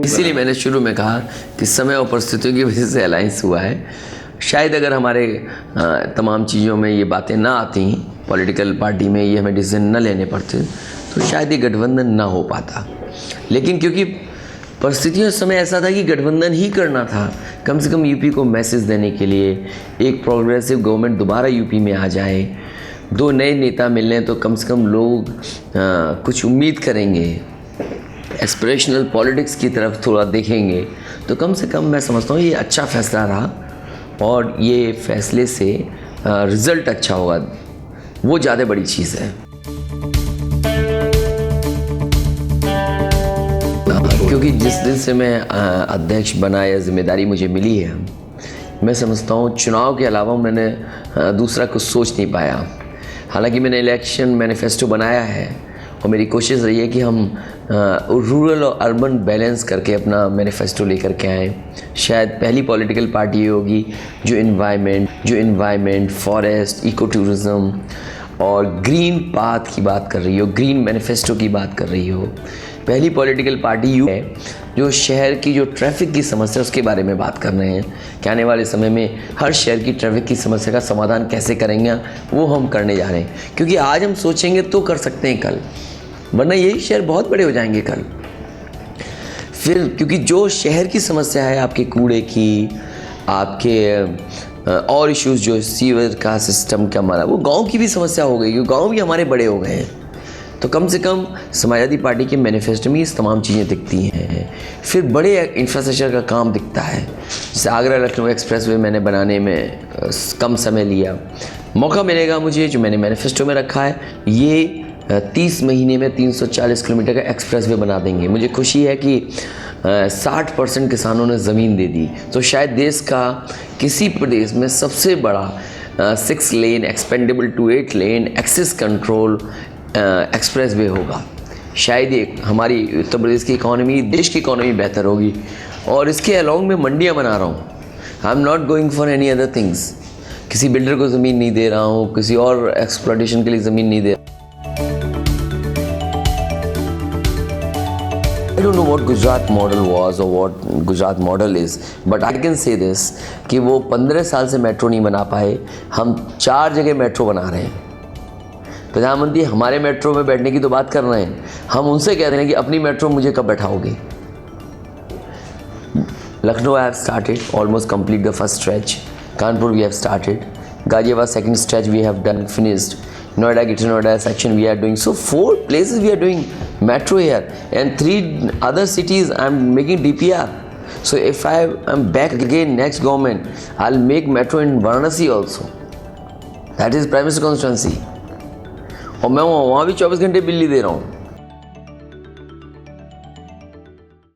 इसीलिए मैंने शुरू में कहा कि समय और परिस्थितियों की वजह से अलायंस हुआ है। शायद अगर हमारे तमाम चीज़ों में ये बातें ना आती, पॉलिटिकल पार्टी में ये हमें डिसीजन न लेने पड़ते, तो शायद ये गठबंधन ना हो पाता। लेकिन क्योंकि परिस्थितियों समय ऐसा था कि गठबंधन ही करना था, कम से कम यूपी को मैसेज देने के लिए, एक प्रोग्रेसिव गवर्नमेंट दोबारा यूपी में आ जाए, दो नए नेता मिलने तो कम से कम लोग कुछ उम्मीद करेंगे, एस्पिरेशनल पॉलिटिक्स की तरफ थोड़ा देखेंगे, तो कम से कम मैं समझता हूँ ये अच्छा फैसला रहा और ये फैसले से रिज़ल्ट अच्छा होगा, वो ज़्यादा बड़ी चीज़ है। क्योंकि जिस दिन से मैं अध्यक्ष बना या जिम्मेदारी मुझे मिली है, मैं समझता हूँ चुनाव के अलावा मैंने दूसरा कुछ सोच नहीं पाया। हालांकि मैंने इलेक्शन मैनिफेस्टो बनाया है और मेरी कोशिश रही है कि हम रूरल और अर्बन बैलेंस करके अपना मैनिफेस्टो लेकर के आएँ। शायद पहली पॉलिटिकल पार्टी ये होगी जो इन्वायरमेंट, फॉरेस्ट, इको टूरिज़्म और ग्रीन पाथ की बात कर रही हो, ग्रीन मैनिफेस्टो की बात कर रही हो। पहली पॉलिटिकल पार्टी यू है जो शहर की जो ट्रैफिक की समस्या उसके बारे में बात कर रहे हैं कि आने वाले समय में हर शहर की ट्रैफिक की समस्या का समाधान कैसे करेंगे, वो हम करने जा रहे हैं। क्योंकि आज हम सोचेंगे तो कर सकते हैं कल, वरना यही शहर बहुत बड़े हो जाएंगे कल। फिर क्योंकि जो शहर की समस्या है, आपके कूड़े की, आपके और इश्यूज़ जो सीवर का सिस्टम का हमारा, वो गांव की भी समस्या हो गई, क्योंकि गांव भी हमारे बड़े हो गए हैं। तो कम से कम समाजवादी पार्टी के मैनिफेस्टो में इस तमाम चीज़ें दिखती हैं। फिर बड़े इंफ्रास्ट्रक्चर का काम दिखता है, जैसे आगरा लखनऊ एक्सप्रेसवे मैंने बनाने में कम समय लिया। मौका मिलेगा मुझे, जो मैंने मैनिफेस्टो में रखा है, ये 30 महीने में 340 किलोमीटर का एक्सप्रेसवे बना देंगे। मुझे खुशी है कि 60% किसानों ने ज़मीन दे दी, तो शायद देश का किसी प्रदेश में सबसे बड़ा 6 lane expandable to 8 lane access control expressway होगा। शायद ये हमारी उत्तर प्रदेश की इकॉनमी, देश की इकॉनमी बेहतर होगी। और इसके अलॉन्ग में मंडियाँ बना रहा हूँ। I am not going for any other things. किसी बिल्डर को ज़मीन नहीं दे रहा हूँ, किसी और एक्सप्लॉयटेशन के लिए ज़मीन नहीं दे रहा। I don't know what Gujarat model was or what Gujarat model is, but I can say this कि वो 15 साल से मेट्रो नहीं बना पाए, हम 4 जगह मेट्रो बना रहे हैं। प्रधानमंत्री हमारे मेट्रो में बैठने की तो बात कर रहे हैं, हम उनसे कह रहे हैं कि अपनी मेट्रो मुझे कब बैठाओगे। Lucknow I have started, almost complete the first stretch. Kanpur we have started. Ghaziabad second stretch we have done, finished. Noida, Greater Noida section we are doing. So 4 places we are doing metro here, and 3 other cities I'm making DPR. So if I am back again next government, I'll make metro in Varanasi also. That is Prime Minister constituency. और मैं वहाँ भी 24 घंटे बिजली दे रहा हूँ।